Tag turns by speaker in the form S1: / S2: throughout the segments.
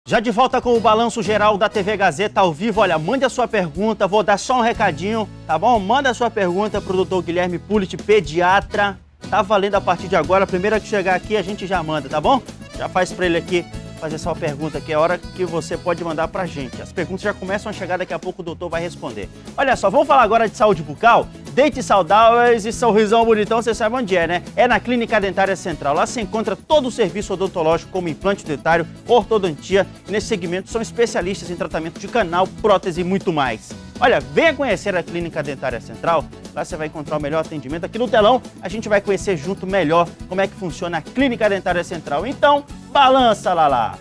S1: Já de volta com o Balanço Geral da TV Gazeta ao vivo. Olha, mande a sua pergunta, vou dar só um recadinho, tá bom? Manda a sua pergunta pro Dr. Guilherme Pullit, pediatra. Tá valendo a partir de agora, a primeira que chegar aqui a gente já manda, tá bom? Já faz pra ele aqui fazer sua pergunta, que é a hora que você pode mandar pra gente. As perguntas já começam a chegar, daqui a pouco o doutor vai responder. Olha só, vamos falar agora de saúde bucal? Dentes saudáveis e sorrisão bonitão, você sabe onde é, né? É na Clínica Dentária Central. Lá se encontra todo o serviço odontológico, como implante dentário, ortodontia. E nesse segmento são especialistas em tratamento de canal, prótese e muito mais. Olha, venha conhecer a Clínica Dentária Central. Lá você vai encontrar o melhor atendimento. Aqui no telão, a gente vai conhecer junto melhor como é que funciona a Clínica Dentária Central. Então, balança, Lala!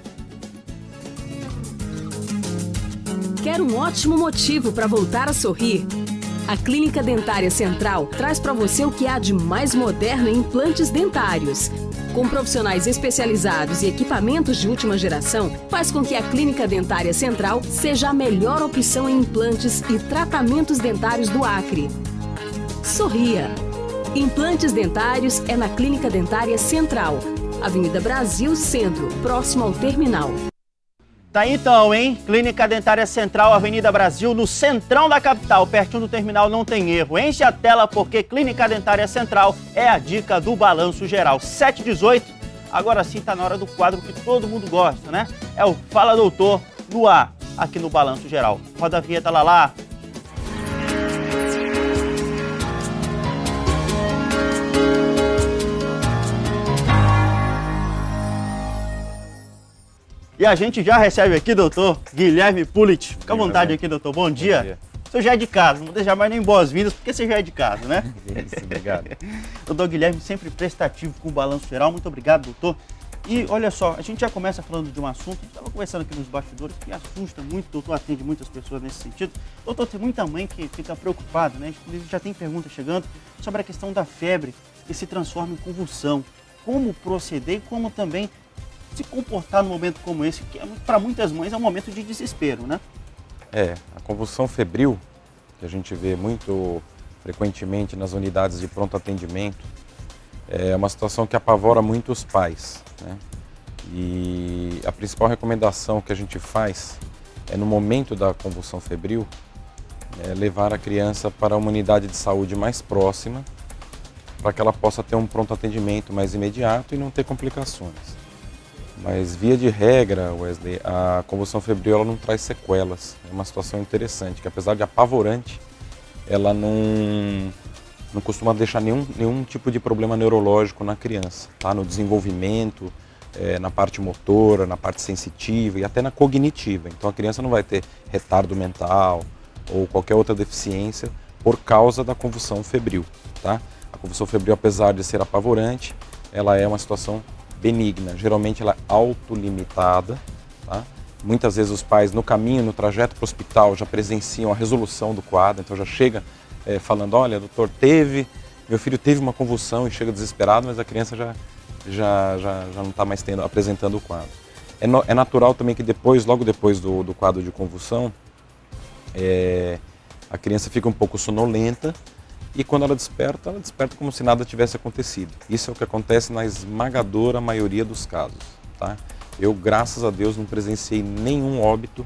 S2: Quer um ótimo motivo para voltar a sorrir? A Clínica Dentária Central traz para você o que há de mais moderno em implantes dentários. Com profissionais especializados e equipamentos de última geração, faz com que a Clínica Dentária Central seja a melhor opção em implantes e tratamentos dentários do Acre. Sorria! Implantes dentários é na Clínica Dentária Central, Avenida Brasil Centro, próximo ao terminal.
S1: Tá aí então, hein? Clínica Dentária Central, Avenida Brasil, no centrão da capital, pertinho do terminal, não tem erro. Enche a tela porque Clínica Dentária Central é a dica do Balanço Geral. 7h18, agora sim tá na hora do quadro que todo mundo gosta, né? É o Fala Doutor no ar, aqui no Balanço Geral. Roda a vinheta, Lala. E a gente já recebe aqui, doutor Guilherme Pullit. Fica à vontade aqui, doutor. Bom dia. O senhor já é de casa, não vou deixar mais nem boas-vindas, porque você já é de casa, né?
S3: Isso, obrigado.
S1: Doutor Guilherme, sempre prestativo com o Balanço Geral. Muito obrigado, doutor. E olha só, a gente já começa falando de um assunto, estava conversando aqui nos bastidores, que assusta muito, o doutor atende muitas pessoas nesse sentido. Doutor, tem muita mãe que fica preocupada, né? Inclusive já tem pergunta chegando sobre a questão da febre que se transforma em convulsão. Como proceder e como também se comportar num momento como esse, que para muitas mães é um momento de desespero, né?
S3: A convulsão febril, que a gente vê muito frequentemente nas unidades de pronto atendimento, é uma situação que apavora muito os pais, né? E a principal recomendação que a gente faz é, no momento da convulsão febril, levar a criança para uma unidade de saúde mais próxima, para que ela possa ter um pronto atendimento mais imediato e não ter complicações. Mas, via de regra, Wesley, a convulsão febril ela não traz sequelas. É uma situação interessante, que apesar de apavorante, ela não costuma deixar nenhum tipo de problema neurológico na criança, tá? No desenvolvimento, na parte motora, na parte sensitiva e até na cognitiva. Então a criança não vai ter retardo mental ou qualquer outra deficiência por causa da convulsão febril, tá? A convulsão febril, apesar de ser apavorante, ela é uma situação benigna, geralmente ela é autolimitada, tá? Muitas vezes os pais no caminho, no trajeto para o hospital já presenciam a resolução do quadro, então já chega falando, olha doutor, meu filho teve uma convulsão e chega desesperado, mas a criança já não está mais apresentando o quadro. É natural também que logo depois do quadro de convulsão, a criança fica um pouco sonolenta, e quando ela desperta como se nada tivesse acontecido. Isso é o que acontece na esmagadora maioria dos casos, tá? Eu, graças a Deus, não presenciei nenhum óbito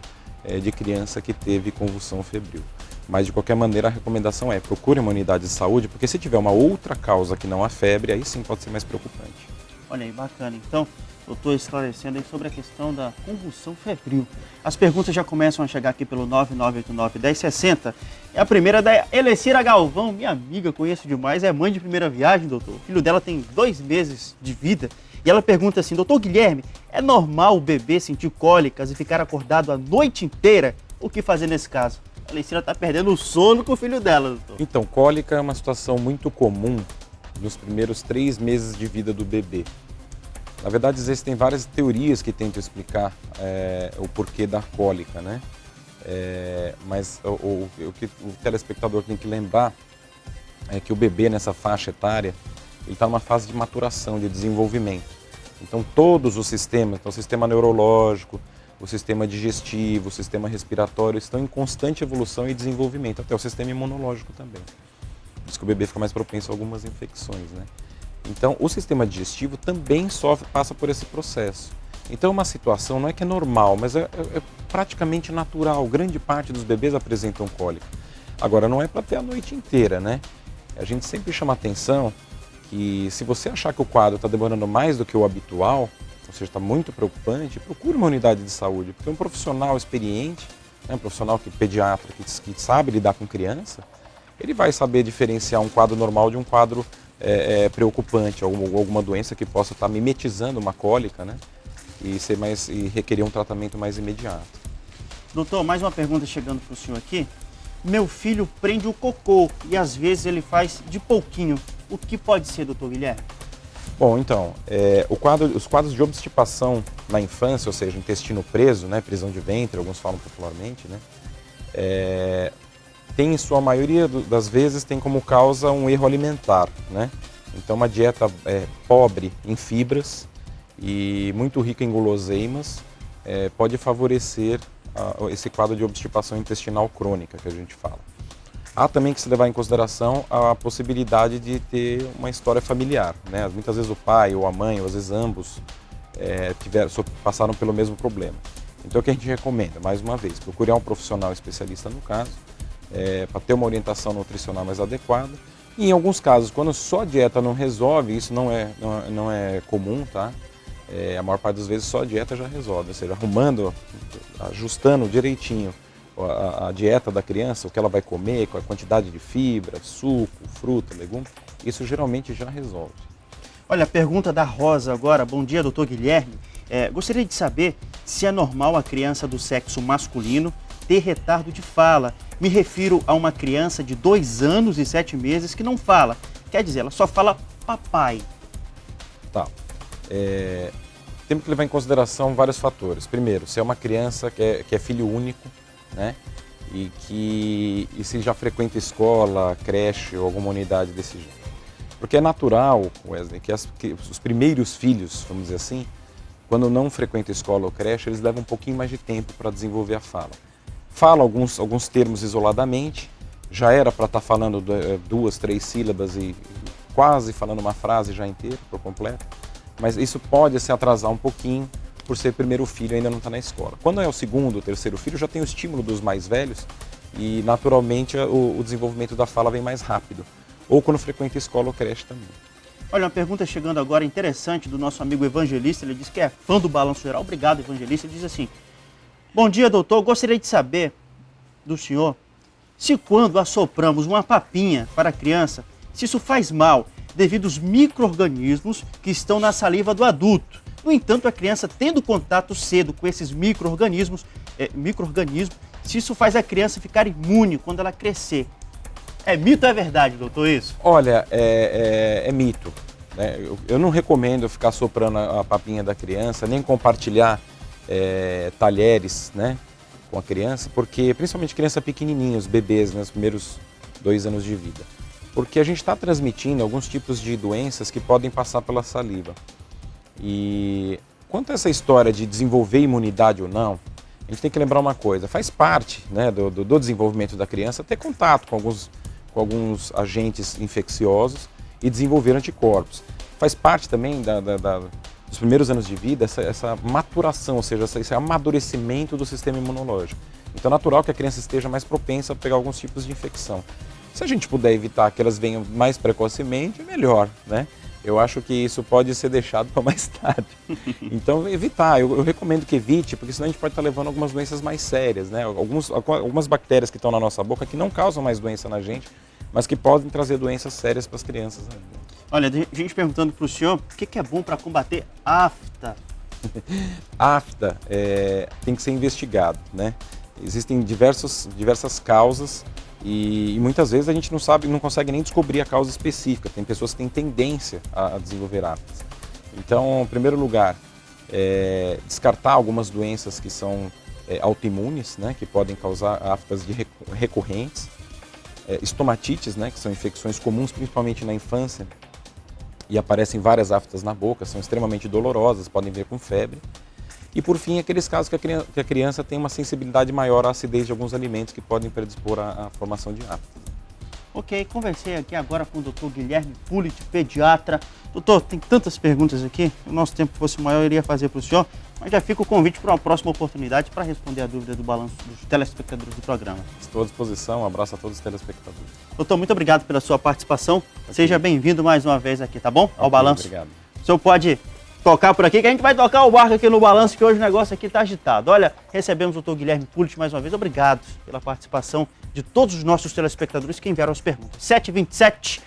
S3: de criança que teve convulsão febril. Mas, de qualquer maneira, a recomendação procure uma unidade de saúde, porque se tiver uma outra causa que não a febre, aí sim pode ser mais preocupante.
S1: Olha aí, bacana. Então, doutor esclarecendo aí sobre a questão da convulsão febril. As perguntas já começam a chegar aqui pelo 9989-1060. É a primeira da Elecira Galvão, minha amiga, conheço demais, é mãe de primeira viagem, doutor. O filho dela tem 2 meses de vida. E ela pergunta assim, doutor Guilherme, é normal o bebê sentir cólicas e ficar acordado a noite inteira? O que fazer nesse caso? A Elecira está perdendo o sono com o filho dela, doutor.
S3: Então, cólica é uma situação muito comum nos primeiros 3 meses de vida do bebê. Na verdade, existem várias teorias que tentam explicar o porquê da cólica, né? Mas o que o telespectador tem que lembrar é que o bebê nessa faixa etária, ele está numa fase de maturação, de desenvolvimento. Então todos os sistemas, então, o sistema neurológico, o sistema digestivo, o sistema respiratório estão em constante evolução e desenvolvimento, até o sistema imunológico também. Por isso que o bebê fica mais propenso a algumas infecções, né? Então, o sistema digestivo também passa por esse processo. Então é uma situação, não é que é normal, mas é praticamente natural. Grande parte dos bebês apresentam cólica. Agora, não é para ter a noite inteira, né? A gente sempre chama atenção que se você achar que o quadro está demorando mais do que o habitual, ou seja, está muito preocupante, procure uma unidade de saúde, porque um profissional experiente, né, um profissional pediatra que sabe lidar com criança, ele vai saber diferenciar um quadro normal de um quadro preocupante, alguma doença que possa estar mimetizando uma cólica, né, e requerer um tratamento mais imediato.
S1: Doutor, mais uma pergunta chegando para o senhor aqui. Meu filho prende o cocô e às vezes ele faz de pouquinho. O que pode ser, doutor Guilherme?
S3: Bom, então, os quadros de obstipação na infância, ou seja, intestino preso, né, prisão de ventre, alguns falam popularmente, né, tem em sua maioria das vezes tem como causa um erro alimentar, né? Então uma dieta pobre em fibras e muito rica em guloseimas pode favorecer esse quadro de obstipação intestinal crônica que a gente fala. Há também que se levar em consideração a possibilidade de ter uma história familiar, né? Muitas vezes o pai ou a mãe, ou às vezes ambos, passaram pelo mesmo problema. Então o que a gente recomenda, mais uma vez, procurar um profissional especialista no caso, para ter uma orientação nutricional mais adequada. E em alguns casos, quando só a dieta não resolve, isso não é comum, tá? A maior parte das vezes só a dieta já resolve, ou seja, ajustando direitinho a dieta da criança, o que ela vai comer, com a quantidade de fibra, suco, fruta, legume, isso geralmente já resolve.
S1: Olha, a pergunta da Rosa agora. Bom dia, doutor Guilherme. Gostaria de saber se é normal a criança do sexo masculino ter retardo de fala. Me refiro a uma criança de 2 anos e 7 meses que não fala. Quer dizer, ela só fala papai.
S3: Tá. Temos que levar em consideração vários fatores. Primeiro, se é uma criança que é filho único, né? E se já frequenta escola, creche ou alguma unidade desse jeito. Porque é natural, Wesley, que os primeiros filhos, vamos dizer assim, quando não frequentam escola ou creche, eles levam um pouquinho mais de tempo para desenvolver a fala. Fala alguns termos isoladamente, já era para estar falando 2, 3 sílabas e quase falando uma frase já inteira, por completo, mas isso pode se atrasar um pouquinho por ser primeiro filho e ainda não está na escola. Quando é o segundo ou terceiro filho, já tem o estímulo dos mais velhos e naturalmente o desenvolvimento da fala vem mais rápido, ou quando frequenta escola ou creche também.
S1: Olha, uma pergunta chegando agora interessante do nosso amigo Evangelista. Ele diz que é fã do Balanço Geral. Obrigado, Evangelista. Ele diz assim: bom dia, doutor. Gostaria de saber do senhor se quando assopramos uma papinha para a criança, se isso faz mal devido aos micro-organismos que estão na saliva do adulto. No entanto, a criança tendo contato cedo com esses micro-organismos, se isso faz a criança ficar imune quando ela crescer. É mito ou é verdade, doutor, isso?
S3: Olha, é mito, né? Eu não recomendo ficar soprando a papinha da criança, nem compartilhar talheres, né, com a criança, porque principalmente criança pequenininha, os bebês, né, os primeiros 2 anos de vida. Porque a gente está transmitindo alguns tipos de doenças que podem passar pela saliva. E quanto a essa história de desenvolver imunidade ou não, a gente tem que lembrar uma coisa: faz parte, né, do desenvolvimento da criança ter contato com alguns agentes infecciosos e desenvolver anticorpos. Faz parte também dos primeiros anos de vida essa maturação, ou seja, esse amadurecimento do sistema imunológico. Então é natural que a criança esteja mais propensa a pegar alguns tipos de infecção. Se a gente puder evitar que elas venham mais precocemente, melhor, né? Eu acho que isso pode ser deixado para mais tarde. Então, evitar. Eu recomendo que evite, porque senão a gente pode estar levando algumas doenças mais sérias, né? Algumas bactérias que estão na nossa boca que não causam mais doença na gente, mas que podem trazer doenças sérias para as crianças.
S1: Olha, a gente perguntando para o senhor, o que é bom para combater afta?
S3: Afta tem que ser investigado, né? Existem diversas causas e muitas vezes a gente não consegue nem descobrir a causa específica. Tem pessoas que têm tendência a desenvolver aftas. Então, em primeiro lugar, descartar algumas doenças que são autoimunes, né, que podem causar aftas recorrentes. Estomatites, né, que são infecções comuns principalmente na infância e aparecem várias aftas na boca, são extremamente dolorosas, podem vir com febre. E por fim, aqueles casos que a criança tem uma sensibilidade maior à acidez de alguns alimentos que podem predispor à formação de aftas.
S1: Ok, conversei aqui agora com o Dr. Guilherme Pulit, pediatra. Doutor, tem tantas perguntas aqui, se o nosso tempo fosse maior eu iria fazer para o senhor, mas já fica o convite para uma próxima oportunidade para responder a dúvida do balanço dos telespectadores do programa.
S3: Estou à disposição, um abraço a todos os telespectadores.
S1: Doutor, muito obrigado pela sua participação. Okay. Seja bem-vindo mais uma vez aqui, tá bom? Ao balanço.
S3: Obrigado.
S1: O senhor pode tocar por aqui, que a gente vai tocar o barco aqui no balanço, que hoje o negócio aqui está agitado. Olha, recebemos o Dr. Guilherme Pulit mais uma vez. Obrigado pela participação de todos os nossos telespectadores que enviaram as perguntas. 7h27.